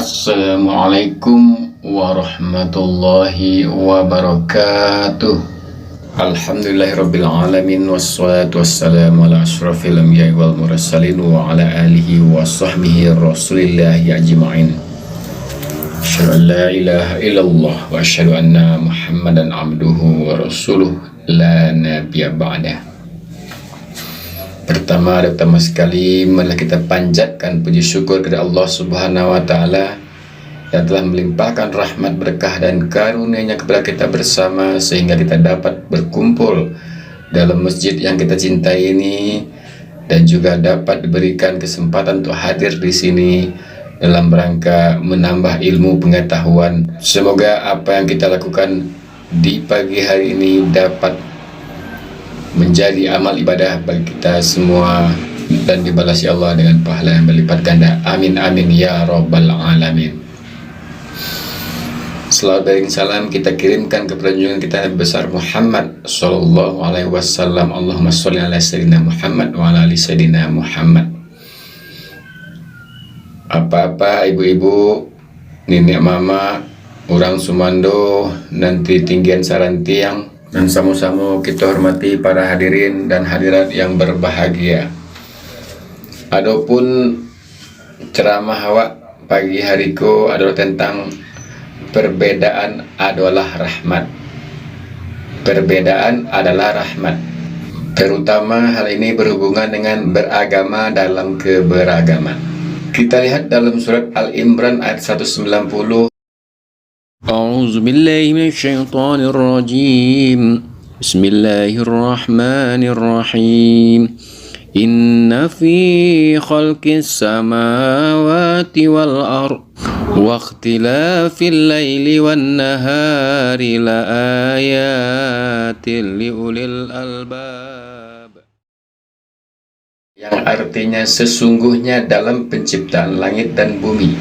Assalamualaikum warahmatullahi wabarakatuh. Alhamdulillahirabbil alamin wassalatu wassalamu ala asyrafil anbiya'i wal mursalin wa ala alihi wa sahbihi rasulillahi ajma'in. Asyhadu an la ilaha illallah wa asyhadu anna Muhammadan abduhu wa rasuluh la nabiyya ba'dah. Pertama sekali marilah kita panjatkan puji syukur kepada Allah Subhanahu wa taala yang telah melimpahkan rahmat, berkah dan karunia-Nya kepada kita bersama sehingga kita dapat berkumpul dalam masjid yang kita cintai ini dan juga dapat diberikan kesempatan untuk hadir di sini dalam rangka menambah ilmu pengetahuan. Semoga apa yang kita lakukan di pagi hari ini dapat menjadi amal ibadah bagi kita semua dan dibalasi Allah dengan pahala yang berlipat ganda. Amin amin ya rabbal alamin. Selawat dan salam kita kirimkan kepada junjungan kita Nabi besar Muhammad sallallahu alaihi wasallam. Allahumma sholli ala sayyidina Muhammad wa ala ali sayyidina Muhammad. Apa-apa ibu-ibu, nenek mama, orang Sumando, nanti tinggian sarantiang, dan sama-sama kita hormati para hadirin dan hadirat yang berbahagia. Adapun ceramah awak pagi hariku adalah tentang perbedaan adalah rahmat. Perbedaan adalah rahmat. Terutama hal ini berhubungan dengan beragama dalam keberagaman. Kita lihat dalam surat Al-Imran ayat 190. أعوذ بالله من الشيطان الرجيم بسم الله الرحمن الرحيم إن في خلق السماوات والأرض واختلاف الليل والنهار لآيات لأولي الألباب, yang artinya sesungguhnya dalam penciptaan langit dan bumi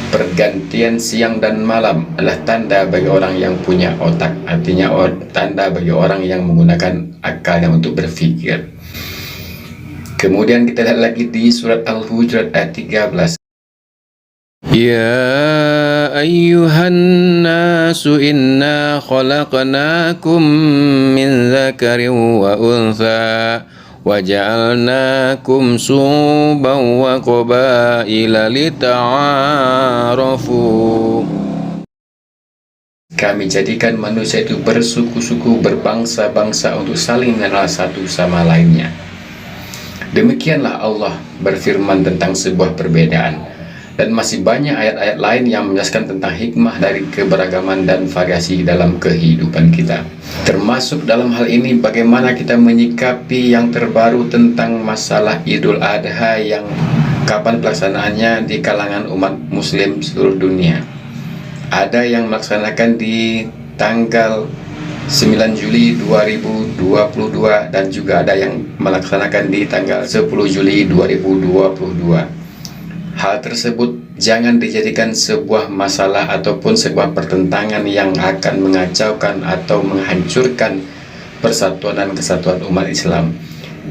pergantian siang dan malam adalah tanda bagi orang yang punya otak, artinya tanda bagi orang yang menggunakan akalnya untuk berpikir. Kemudian kita lihat lagi di surat Al-Hujurat ayat 13. Ya ayyuhan nasu inna khalaqnakum min dzakarin wa untha وَجَعَلْنَاكُمْ شُعُوبًا وَقَبَائِلَ لِتَعَارَفُوا. Kami jadikan manusia itu bersuku-suku, berbangsa-bangsa untuk saling mengenal satu sama lainnya. Demikianlah Allah berfirman tentang sebuah perbedaan. Dan masih banyak ayat-ayat lain yang menjelaskan tentang hikmah dari keberagaman dan variasi dalam kehidupan kita. Termasuk dalam hal ini bagaimana kita menyikapi yang terbaru tentang masalah Idul Adha yang kapan pelaksanaannya di kalangan umat muslim seluruh dunia. Ada yang melaksanakan di tanggal 9 Juli 2022 dan juga ada yang melaksanakan di tanggal 10 Juli 2022. Hal tersebut jangan dijadikan sebuah masalah ataupun sebuah pertentangan yang akan mengacaukan atau menghancurkan persatuan dan kesatuan umat Islam.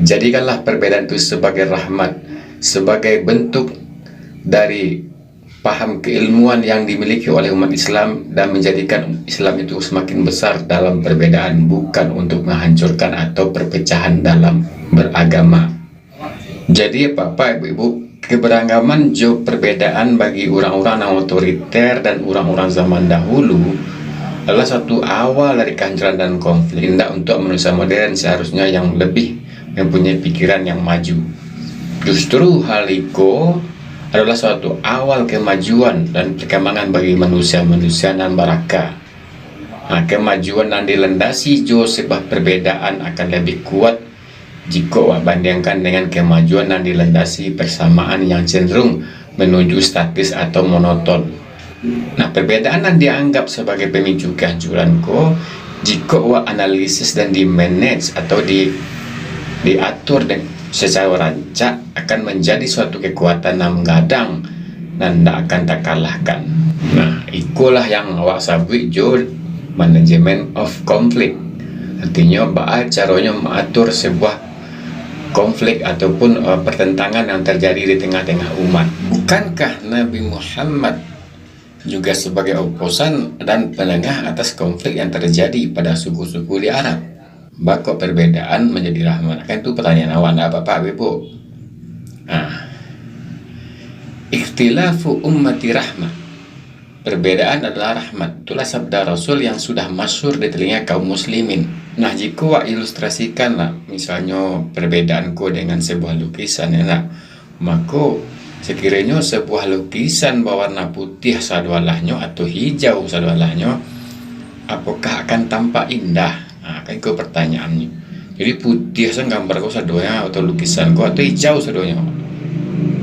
Jadikanlah perbedaan itu sebagai rahmat, sebagai bentuk dari paham keilmuan yang dimiliki oleh umat Islam dan menjadikan Islam itu semakin besar dalam perbedaan, bukan untuk menghancurkan atau perpecahan dalam beragama. Jadi Bapak Ibu, keberagaman jauh perbedaan bagi orang-orang yang otoriter dan orang-orang zaman dahulu adalah satu awal dari kehancuran dan konflik. Tidak untuk manusia modern seharusnya yang lebih mempunyai pikiran yang maju. Justru hal itu adalah suatu awal kemajuan dan perkembangan bagi manusia-manusia nan baraka. Nah, kemajuan yang dilandasi jauh sebuah perbedaan akan lebih kuat jika bandingkan dengan kemajuan yang dilandasi persamaan yang cenderung menuju statis atau monoton. Nah, perbedaan yang dianggap sebagai pemicu kehancuran jika analisis dan dimanage atau diatur secara rancak akan menjadi suatu kekuatan yang menggadang dan tidak akan terkalahkan. Nah, itulah yang awak sabui manajemen of conflict. Artinya caranya mengatur sebuah konflik ataupun pertentangan yang terjadi di tengah-tengah umat. Bukankah Nabi Muhammad juga sebagai oposan dan penengah atas konflik yang terjadi pada suku-suku di Arab. Bakok perbedaan menjadi rahmat? Kan itu pertanyaan awal, enggak apa-apa, Ibu. Ikhtilafu ummati rahmah. Perbedaan adalah rahmat. Itulah sabda Rasul yang sudah masyhur di telinga kaum muslimin. Nah, jika wak ilustrasikan lah, misalnya perbedaanku dengan sebuah lukisan, ya, maka sekiranya sebuah lukisan berwarna putih sadualahnya atau hijau sadualahnya, apakah akan tampak indah? Nah, kan itu pertanyaannya. Jadi putih gambar kau sadonya atau lukisan kau, atau hijau sadonya,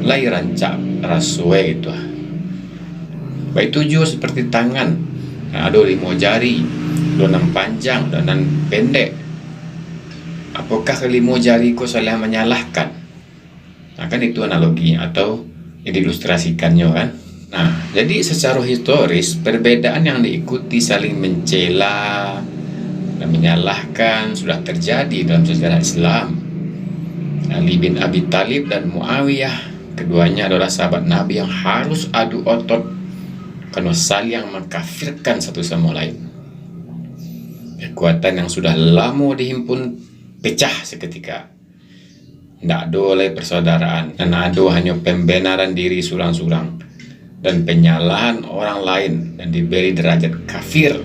lai rancak rasue itu. Baik tujuh seperti tangan. Nah, ada 5 jari, donan panjang, donan pendek. Apakah kelima jari kau salah menyalahkan? Nah, kan itu analoginya atau diilustrasikannya kan. Nah, jadi secara historis perbedaan yang diikuti saling mencela dan menyalahkan sudah terjadi dalam sejarah Islam. Ali bin Abi Thalib dan Muawiyah, keduanya adalah sahabat Nabi yang harus adu otot karena saling mengkafirkan satu sama lain. Kekuatan yang sudah lama dihimpun pecah seketika. Tidak ada oleh persaudaraan, dan ada hanya pembenaran diri surang-surang dan penyalahan orang lain dan diberi derajat kafir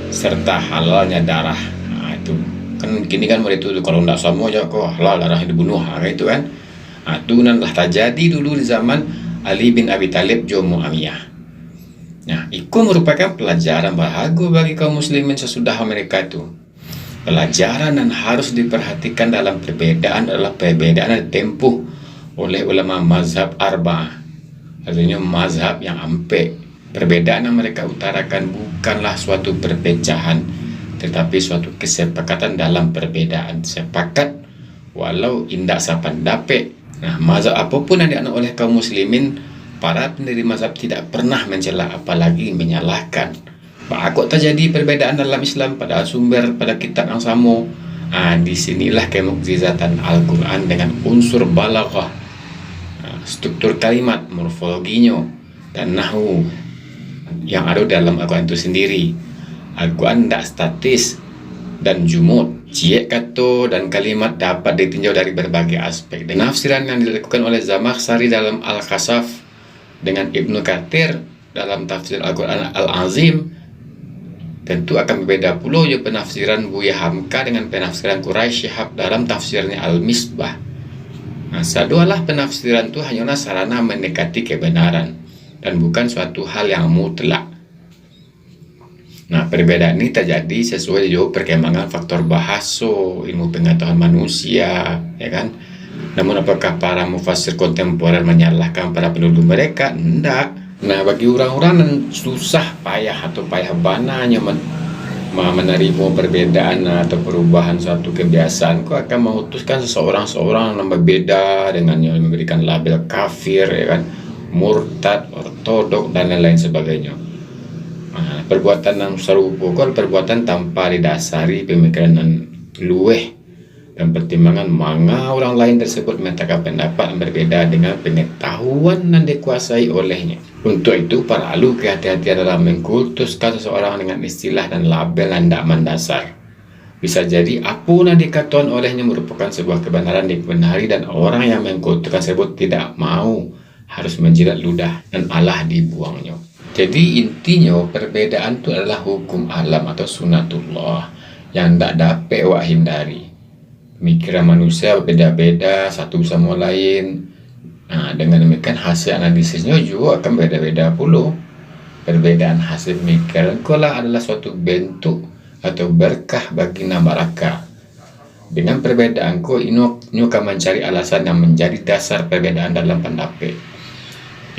serta halalnya darah. Nah, itu kan kini kan mereka itu kalau tidak sama aja kok halal darahnya dibunuh, itu kan. Nah, itu nanlah terjadi dulu di zaman Ali bin Abi Thalib dan Muawiyah. Nah, itu merupakan pelajaran berharga bagi kaum muslimin sesudah mereka itu. Pelajaran yang harus diperhatikan dalam perbedaan adalah perbedaan yang ditempuh oleh ulama mazhab arba'ah, artinya mazhab yang ampe. Perbedaan yang mereka utarakan bukanlah suatu perpecahan, tetapi suatu kesepakatan dalam perbedaan. Sepakat walau indak sapandape. Nah, mazhab apapun yang dianut oleh kaum muslimin, para pendiri mazhab tidak pernah mencela apalagi menyalahkan. Kok terjadi perbedaan dalam Islam pada sumber pada kitab yang sama. Disinilah kemukjizatan Al-Quran dengan unsur balaghah, struktur kalimat, morfologinya, dan nahwu yang ada dalam Al-Quran itu sendiri. Al-Quran tidak statis dan jumud. Ciek kata dan kalimat dapat ditinjau dari berbagai aspek. Dan penafsiran yang dilakukan oleh Zamakhsyari dalam Al-Kasaf dengan Ibnu Katsir dalam tafsir Al-Quran Al-Azim tentu akan berbeda pula ya penafsiran Buya Hamka dengan penafsiran Quraisy Shihab dalam tafsirnya Al-Misbah. Nah, sadualah penafsiran itu hanyalah sarana mendekati kebenaran dan bukan suatu hal yang mutlak. Nah, perbedaan ini terjadi sesuai dengan perkembangan faktor bahasa, ilmu pengetahuan manusia, ya kan? Namun apakah para mufassir kontemporer menyalahkan para penduduk mereka? Tidak. Nah, bagi orang-orang yang susah payah atau payah bananya menerima perbedaan atau perubahan suatu kebiasaan, kau akan memutuskan seseorang yang berbeda dengannya, memberikan label kafir, ya kan, murtad, ortodok, dan lain-lain sebagainya. Nah, perbuatan yang serupa perbuatan tanpa didasari pemikiran yang luweh dan pertimbangan manga orang lain tersebut menyatakan pendapat yang berbeda dengan pengetahuan yang dikuasai olehnya. Untuk itu perlu kehati-hatian dalam mengkultuskan seseorang dengan istilah dan label yang tidak mendasar. Bisa jadi apa yang dikatakan olehnya merupakan sebuah kebenaran dibenari dan orang yang mengkultuskan tersebut tidak mau, harus menjilat ludah dan Allah dibuangnya. Jadi intinya perbedaan itu adalah hukum alam atau sunatullah yang tidak dapat wak hindari. Pemikiran manusia berbeda-beda satu sama lain. Nah, dengan demikian hasil analisisnya juga akan beda-beda pula. Perbedaan hasil pemikiran adalah suatu bentuk atau berkah bagi nabaraka. Dengan perbedaan ini akan mencari alasan yang menjadi dasar perbedaan dalam pendapat.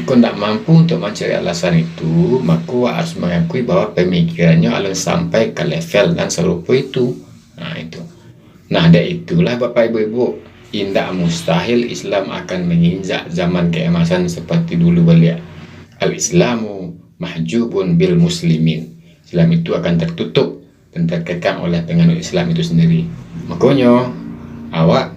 Jika tidak mampu untuk mencari alasan itu, maka harus mengakui bahwa pemikirannya akan sampai ke level dan serupa itu. Nah, itu. Nah, dari itulah Bapak Ibu-Ibu, tidak mustahil Islam akan menginjak zaman keemasan seperti dulu belia. Al-Islamu mahjubun bil muslimin. Islam itu akan tertutup dan terkekang oleh penganut Islam itu sendiri. Makanya awak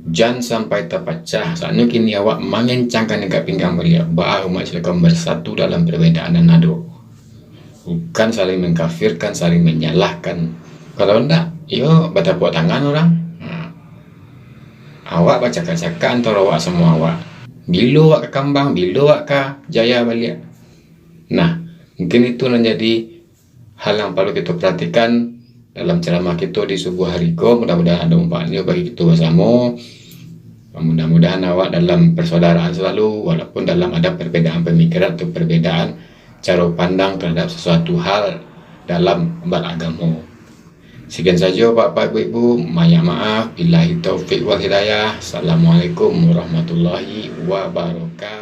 Jangan sampai terpecah. Saatnya kini awak mengencangkan dekat pinggang beliau. Bahawa umat Islam bersatu dalam perbedaan dan adu. Bukan saling mengkafirkan, saling menyalahkan. Kalau enggak, yo bertepuk tangan orang. Awak baca cakap antara awak semua awak. Bila awak ke Kambang, bila awak ke Jaya balik. Nah, mungkin itu menjadi hal yang perlu kita perhatikan dalam ceramah kita di sebuah hari ko. Mudah-mudahan ada manfaatnya bagi kita bersama. Mudah-mudahan awak dalam persaudaraan selalu, walaupun dalam ada perbedaan pemikiran atau perbedaan cara pandang terhadap sesuatu hal dalam beragama. Sekian saja Bapak Ibu, banyak maaf. Billahi taufik wal hidayah. Assalamualaikum warahmatullahi wabarakatuh.